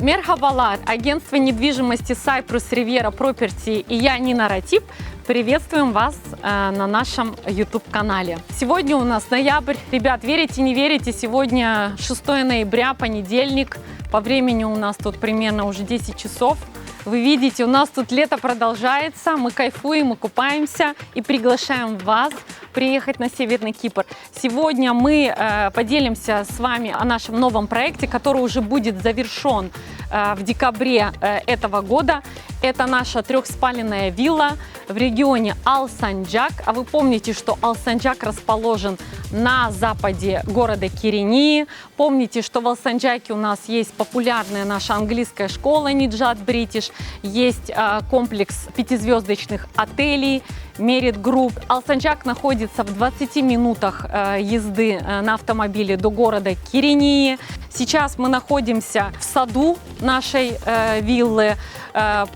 Мерхабалар, агентство недвижимости Cyprus Riviera Property и я, Нина Ратип, приветствуем вас на нашем YouTube-канале. Сегодня у нас ноябрь. Ребят, верите, не верите, сегодня 6 ноября, понедельник. По времени у нас тут примерно уже 10 часов. Вы видите, у нас тут лето продолжается, мы кайфуем, мы купаемся и приглашаем вас приехать на Северный Кипр. Сегодня мы поделимся с вами о нашем новом проекте, который уже будет завершен в декабре этого года. Это наша трехспаленная вилла в регионе Алсанджак. А вы помните, что Алсанджак расположен на западе города Кирении. Помните, что в Алсанджаке у нас есть популярная наша английская школа Ниджат Бритиш, есть комплекс пятизвездочных отелей Merit Group. Алсанджак находится в 20 минутах езды на автомобиле до города Кирении. Сейчас мы находимся в саду нашей виллы.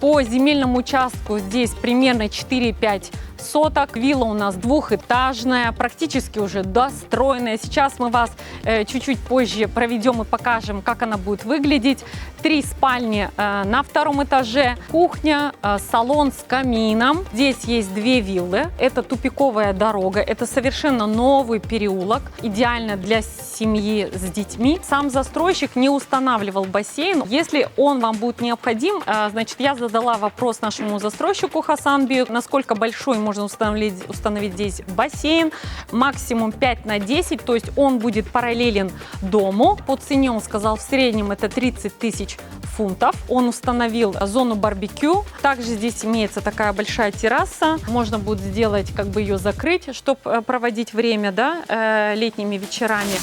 По земельному участку здесь примерно 4-5 соток. Вилла у нас двухэтажная, практически уже достроенная. Сейчас мы вас чуть-чуть позже проведем и покажем, как она будет выглядеть. 3 спальни на втором этаже, кухня, салон с камином. Здесь есть 2 виллы. Это тупиковая дорога, это совершенно новый переулок, идеально для семьи с детьми. Сам застройщик не устанавливал бассейн. Если он вам будет необходим, значит, я задала вопрос нашему застройщику Хасанбию, насколько большой можно установить здесь бассейн. Максимум 5 на 10, то есть он будет параллелен дому. По цене он сказал, в среднем это 30 тысяч фунтов. Он установил зону барбекю. Также здесь имеется такая большая терраса. Можно будет сделать, как бы ее закрыть, чтобы проводить время, да, летними вечерами.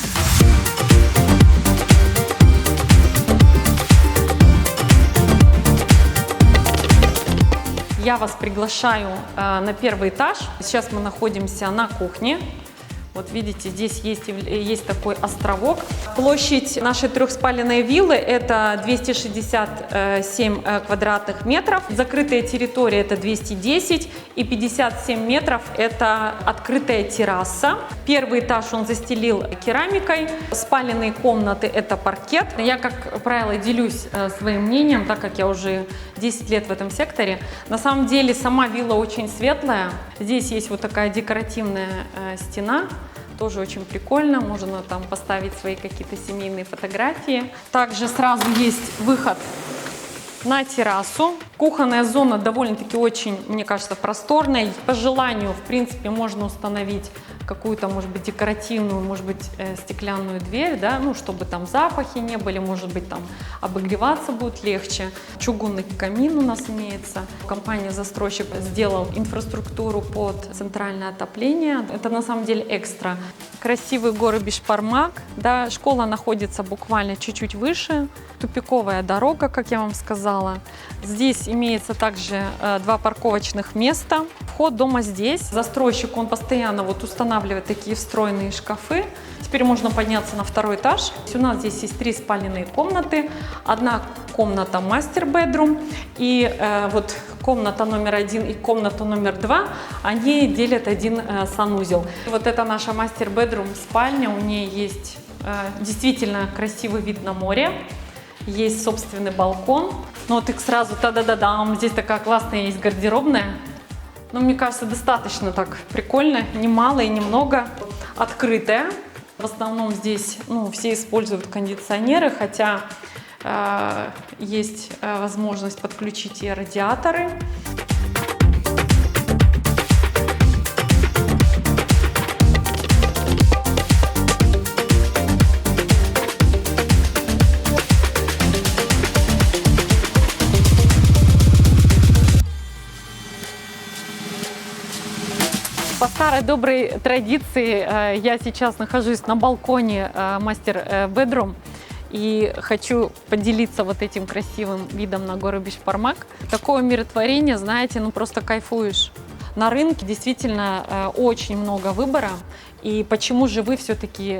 Я вас приглашаю на первый этаж. Сейчас мы находимся на кухне. Вот видите, здесь есть такой островок. Площадь нашей трехспаленной виллы это 267 квадратных метров. Закрытая территория это 210 и 57 метров это открытая терраса. Первый этаж он застелил керамикой. Спаленные комнаты это паркет. Я, как правило, делюсь своим мнением, так как я уже 10 лет в этом секторе. На самом деле сама вилла очень светлая. Здесь есть вот такая декоративная стена. Тоже очень прикольно, можно там поставить свои какие-то семейные фотографии. Также сразу есть выход на террасу. Кухонная зона довольно-таки очень, мне кажется, просторная. По желанию, в принципе, можно установить какую-то, может быть, декоративную, может быть, стеклянную дверь, да, ну, чтобы там запахи не были, может быть, там обогреваться будет легче. Чугунный камин у нас имеется. Компания-застройщик сделал инфраструктуру под центральное отопление. Это на самом деле экстра. Красивые горы Бишпармак, да, школа находится буквально чуть-чуть выше. Тупиковая дорога, как я вам сказала. Здесь имеется также 2 парковочных места. Вход дома здесь. Застройщик, он постоянно вот устанавливает такие встроенные шкафы. Теперь можно подняться на второй этаж. У нас здесь есть 3 спальные комнаты. Одна комната мастер-бедрум. И вот комната номер 1 и комната номер 2, они делят один санузел. Вот это наша мастер-бедрум спальня. У нее есть действительно красивый вид на море. Есть собственный балкон. Ну вот их сразу та-да-да-дам. Здесь такая классная есть гардеробная. Но мне кажется, достаточно так прикольно. Ни мало и немного. Открытая. В основном здесь все используют кондиционеры, хотя есть возможность подключить и радиаторы. По старой доброй традиции я сейчас нахожусь на балконе Master Bedroom и хочу поделиться вот этим красивым видом на горы Бишпармак. Такое умиротворение, знаете, просто кайфуешь. На рынке действительно очень много выбора. И почему же вы все-таки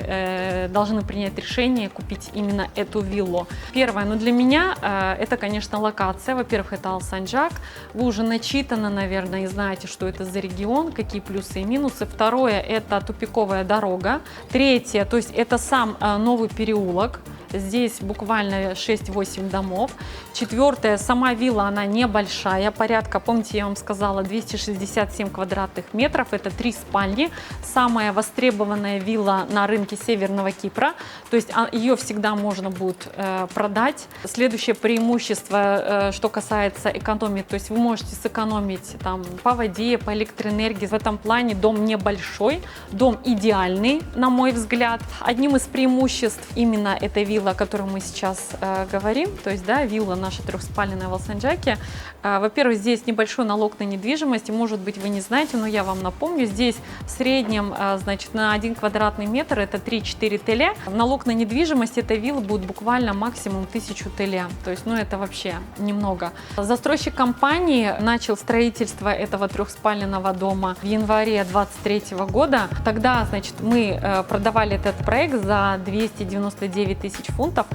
должны принять решение купить именно эту виллу? Первое, для меня это, конечно, локация. Во-первых, это Алсанджак. Вы уже начитаны, наверное, и знаете, что это за регион, какие плюсы и минусы. Второе, это тупиковая дорога. Третье, то есть это сам новый переулок. здесь буквально 6-8 домов. Четвертая, сама вилла, она небольшая, порядка, помните, я вам сказала, 267 квадратных метров, это 3 спальни. Самая востребованная вилла на рынке Северного Кипра, то есть ее всегда можно будет продать. Следующее преимущество, что касается экономии, то есть вы можете сэкономить там по воде, по электроэнергии. В этом плане дом небольшой, дом идеальный, на мой взгляд. Одним из преимуществ именно этой виллы, о которой мы сейчас говорим, то есть, да, вилла наша трехспальная в Алсанджаке. Во-первых, здесь небольшой налог на недвижимость, может быть, вы не знаете, но я вам напомню, здесь в среднем, значит, на 1 квадратный метр это 3-4 теле. Налог на недвижимость этой виллы будет буквально максимум 1000 теле, то есть, ну, это вообще немного. Застройщик компании начал строительство этого трехспального дома в январе 2023 года. Тогда, значит, мы продавали этот проект за 299 тысяч фунтов.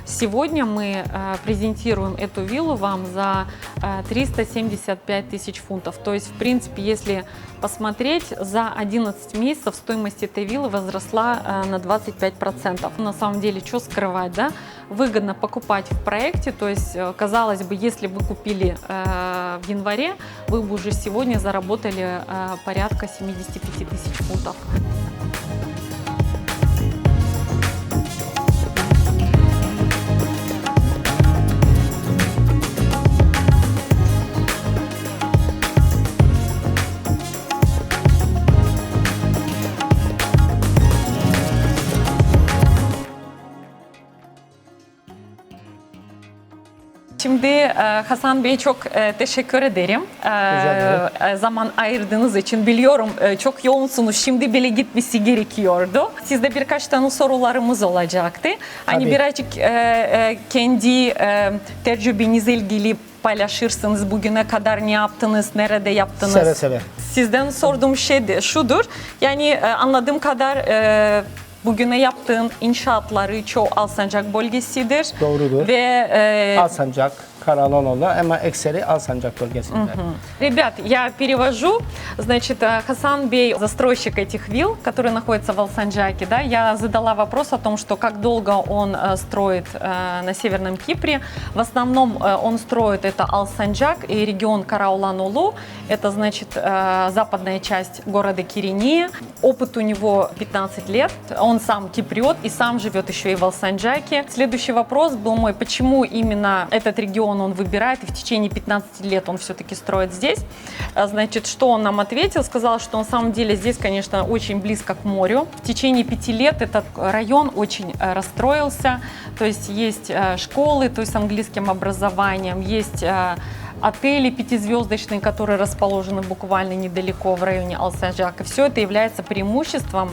Сегодня мы презентируем эту виллу вам за 375 тысяч фунтов. То есть, в принципе, если посмотреть, за 11 месяцев стоимость этой виллы возросла на 25%. На самом деле, что скрывать, да? Выгодно покупать в проекте, то есть, казалось бы, если бы купили в январе, вы бы уже сегодня заработали порядка 75 тысяч фунтов. Şimdi Hasan Bey çok teşekkür ederim. Zaman ayırdığınız için biliyorum çok yoğunsunuz. Şimdi bile gitmesi gerekiyordu. Sizde birkaç tane sorularımız olacaktı. Hani birazcık kendi tecrübenizle ilgili paylaşırsınız. Bugüne kadar ne yaptınız, nerede yaptınız? Seve seve. Sizden sorduğum şey de şudur. Yani anladığım kadar bugüne yaptığın inşaatları çoğu Alsancak bölgesidir. Doğrudur. Ve Alsancak, Karalanoğlu ama ekseri Alsancak bölgesinde. Ребят, я перевожу. Значит, Хасан Бей, застройщик этих вилл, которые находятся в Алсанджаке, да, я задала вопрос о том, что как долго он строит на Северном Кипре. В основном он строит это Алсанджак и регион Караулан-Олу. Это, значит, западная часть города Кирения. Опыт у него 15 лет. Он сам киприот и сам живет еще и в Алсанджаке. Следующий вопрос был мой, почему именно этот регион он выбирает, и в течение 15 лет он все-таки строит здесь. Значит, что он нам ответил? Сказал, что на самом деле здесь, конечно, очень близко к морю. В течение 5 лет этот район очень расстроился. То есть есть школы, то есть с английским образованием, есть отели пятизвездочные, которые расположены буквально недалеко в районе Алсанджака. Все это является преимуществом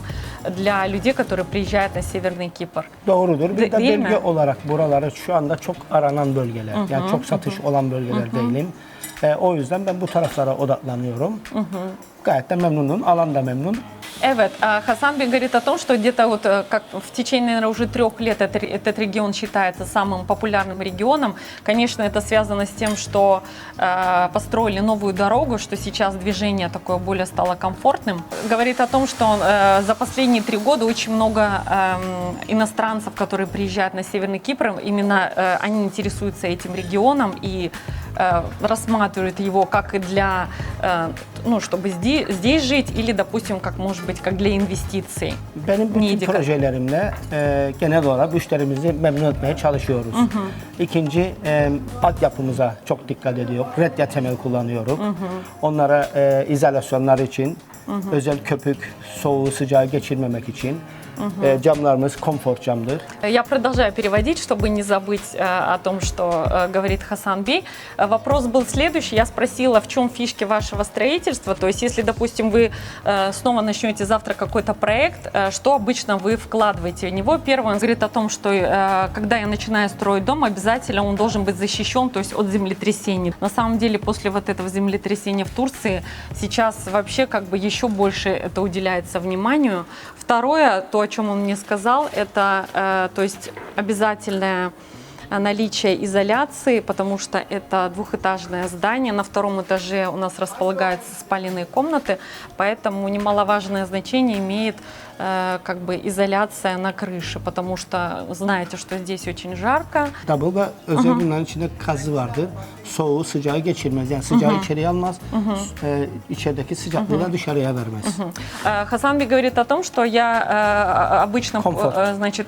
для людей, которые приезжают на Северный Кипр. Doğrudur. Bir de Değil bölge mi? olarak buraları şu anda çok aranan bölgeler. Yani çok satış olan bölgeler değilim. O yüzden ben bu taraflara odaklanıyorum. Gayet de memnunum. Alan da memnun. Эвет, Хасан говорит о том, что где-то вот как в течение, наверное, уже 3 лет этот регион считается самым популярным регионом. Конечно, это связано с тем, что построили новую дорогу, что сейчас движение такое более стало комфортным. Говорит о том, что за последние 3 года очень много иностранцев, которые приезжают на Северный Кипр, именно они интересуются этим регионом и рассматривают его как и для, ну, чтобы здесь жить или, допустим, как может быть, как для инвестиций. Benim bütün projelerimle genel olarak müşterimizi memnun etmeye çalışıyoruz. İkinci, altyapımıza çok dikkat ediyor. Redya temel kullanıyoruz. Onlara izolasyonlar için, özel köpük, soğuğu, sıcağı geçirmemek için. Camlarımız комфорт camdır. Я продолжаю переводить, чтобы не забыть о том, что говорит Хасан Бей. Вопрос был следующий. Я спросила, в чем фишки вашего строительства. То есть, если, допустим, вы снова начнете завтра какой-то проект, что обычно вы вкладываете в него? Первое, он говорит о том, что когда я начинаю строить дом, обязательно он должен быть защищен, то есть от землетрясений. На самом деле, после вот этого землетрясения в Турции, сейчас вообще как бы еще больше это уделяется вниманию. Второе, то, о чем он мне сказал, это то есть обязательное наличие изоляции, потому что это двухэтажное здание. На 2-м этаже у нас располагаются спаленные комнаты, поэтому немаловажное значение имеет как бы izоляция на крыше, потому что знаете, что здесь очень жарко. Double özel bunların içinde kazı vardır. Soğuğu sıcağı geçirmez. Yani sıcağı içeriye almaz. İçerideki sıcaklığı da dışarıya vermez. Хасанби говорит о том, что я обычно значит,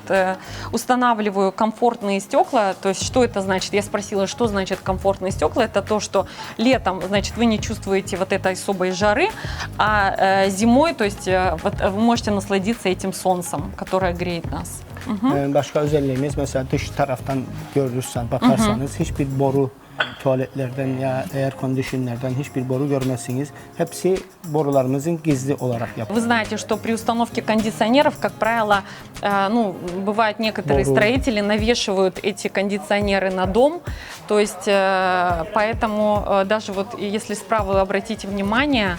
устанавливаю комфортные стекла. То есть что это значит? Я спросила, что значит комфортные стекла. Это то, что летом, значит, вы не чувствуете вот этой особой жары, а зимой, то есть вот, вы можете насладиться этим солнцем, которое греет нас. Başka özelliğimiz mesela dış taraftan görürsen, bakarsanız hiçbir boru tuvaletlerden ya air conditioner'den hiçbir boru görmezsiniz. Hepsi borularımızın gizli olarak yapılır. Вы знаете, что при установке кондиционеров, как правило, ну, бывают некоторые строители навешивают эти кондиционеры на дом, то есть поэтому даже вот если справа вы обратите внимание,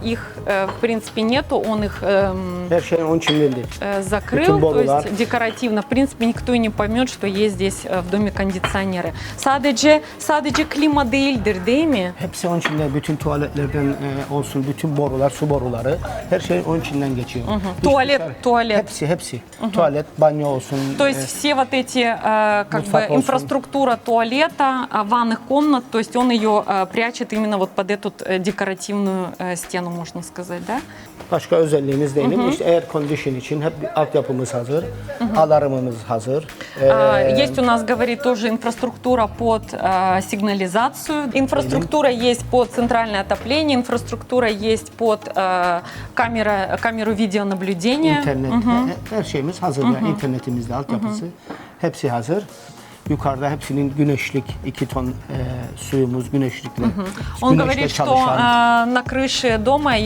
их в принципе нету, он их Her şey onun için değildir. закрыл, то есть декоративно. В принципе, никто и не поймет, что есть здесь в доме кондиционеры. Sadece klima değildir, değil mi? Hepsi onun içinde, bütün tuvaletlerden olsun, bütün borular, su boruları, her şey onun içinden geçiyor. Туалет. Hepsi. Tuvalet, banyo olsun. То есть все вот эти как бы инфраструктура туалета, ванных комнат, то есть он ее прячет именно вот под эту декоративную стену, можно сказать, да? Başka özelliğimiz değilim. İşte air condition için hep altyapımız hazır, alarmımız hazır. Есть у нас, говорит, тоже инфраструктура под сигнализацию. Инфраструктура есть под центральное отопление, инфраструктура есть под камеру видеонаблюдения. İnternet, her şeyimiz hazır. Yani internetimizde altyapısı, hepsi hazır. Yukarıda hepsinin güneşlik 2 ton suyumuz güneşlikle. Он говорит, что на крыше дома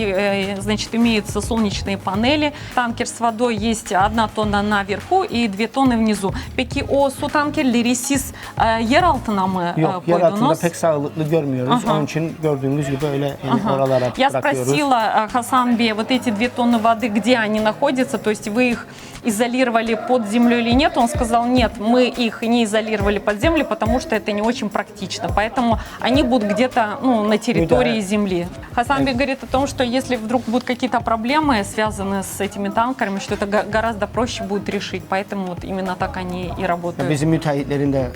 значит, имеются солнечные панели. Танкер с водой есть 1 тонна наверху и 2 tонны внизу. Peki o su tankerleri siz yer altına mı Yok, yer altında koydunuz? pek sağlıklı görmüyoruz. Onun için gördüğünüz gibi öyle oralara Я bırakıyoruz. спросила Хасанби, вот эти 2 тонны воды, где они находятся, то есть вы их изолировали под землю или нет? Он сказал, нет, мы их не изолировали под землю, потому что это не очень практично, поэтому они будут где-то на территории земли. Хасанби говорит о том, что если вдруг будут какие-то проблемы, связанные с этими танкерами, что это гораздо проще будет решить, поэтому вот именно так они и работают. Bizim müteahhitlerin de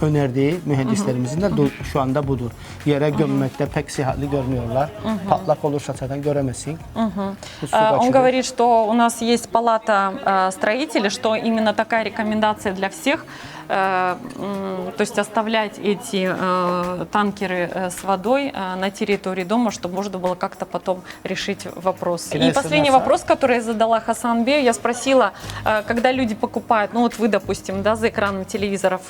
önerdiği, mühendislerimizin de şu anda budur. Yere gömmekte pek sıhhatli görmüyorlar. Patlak olursa zaten göremezsin. Он говорит, что у нас есть палата строителей, что именно такая рекомендация для всех, то есть оставлять эти танкеры с водой на территории дома, чтобы можно было как-то потом решить вопрос. И последний вопрос, который я задала Хасанбе, я спросила, когда люди покупают, ну вот вы, допустим, да, за экраном телевизоров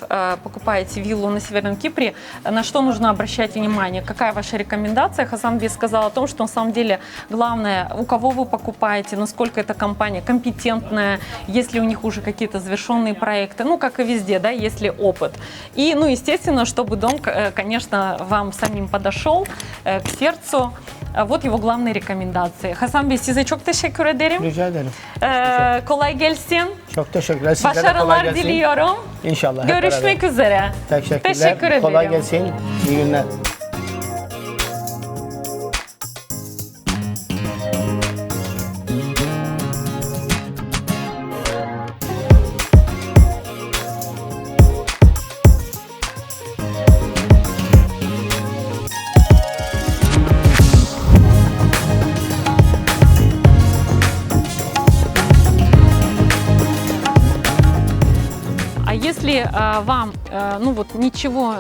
покупаете виллу на Северном Кипре, на что нужно обращать внимание? Какая ваша рекомендация? Хасанбе сказал о том, что на самом деле главное, у кого вы покупаете, насколько эта компания компетентная, есть ли у них уже какие-то завершенные проекты, ну как и везде, да, есть ли опыт. И, ну, естественно, чтобы дом, конечно, вам самим подошел к сердцу. Вот его главные рекомендации. Hasan Bey, size çok teşekkür ederim. Rica ederim. Kolay gelsin. Çok teşekkürler. Sizlere kolay Başarılar gelsin. diliyorum. İnşallah. hep Görüşmek beraber. üzere. Teşekkürler. Teşekkür ederim. Kolay gelsin. İyi günler. Если вам ну вот ничего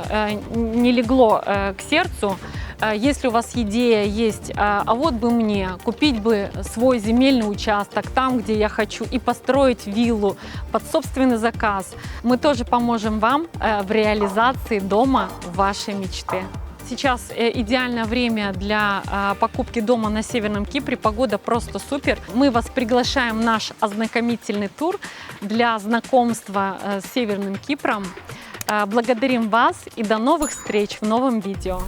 не легло к сердцу, если у вас идея есть, а вот бы мне купить бы свой земельный участок там, где я хочу, и построить виллу под собственный заказ, мы тоже поможем вам в реализации дома вашей мечты. Сейчас идеальное время для покупки дома на Северном Кипре. Погода просто супер. Мы вас приглашаем в наш ознакомительный тур для знакомства с Северным Кипром. Благодарим вас и до новых встреч в новом видео.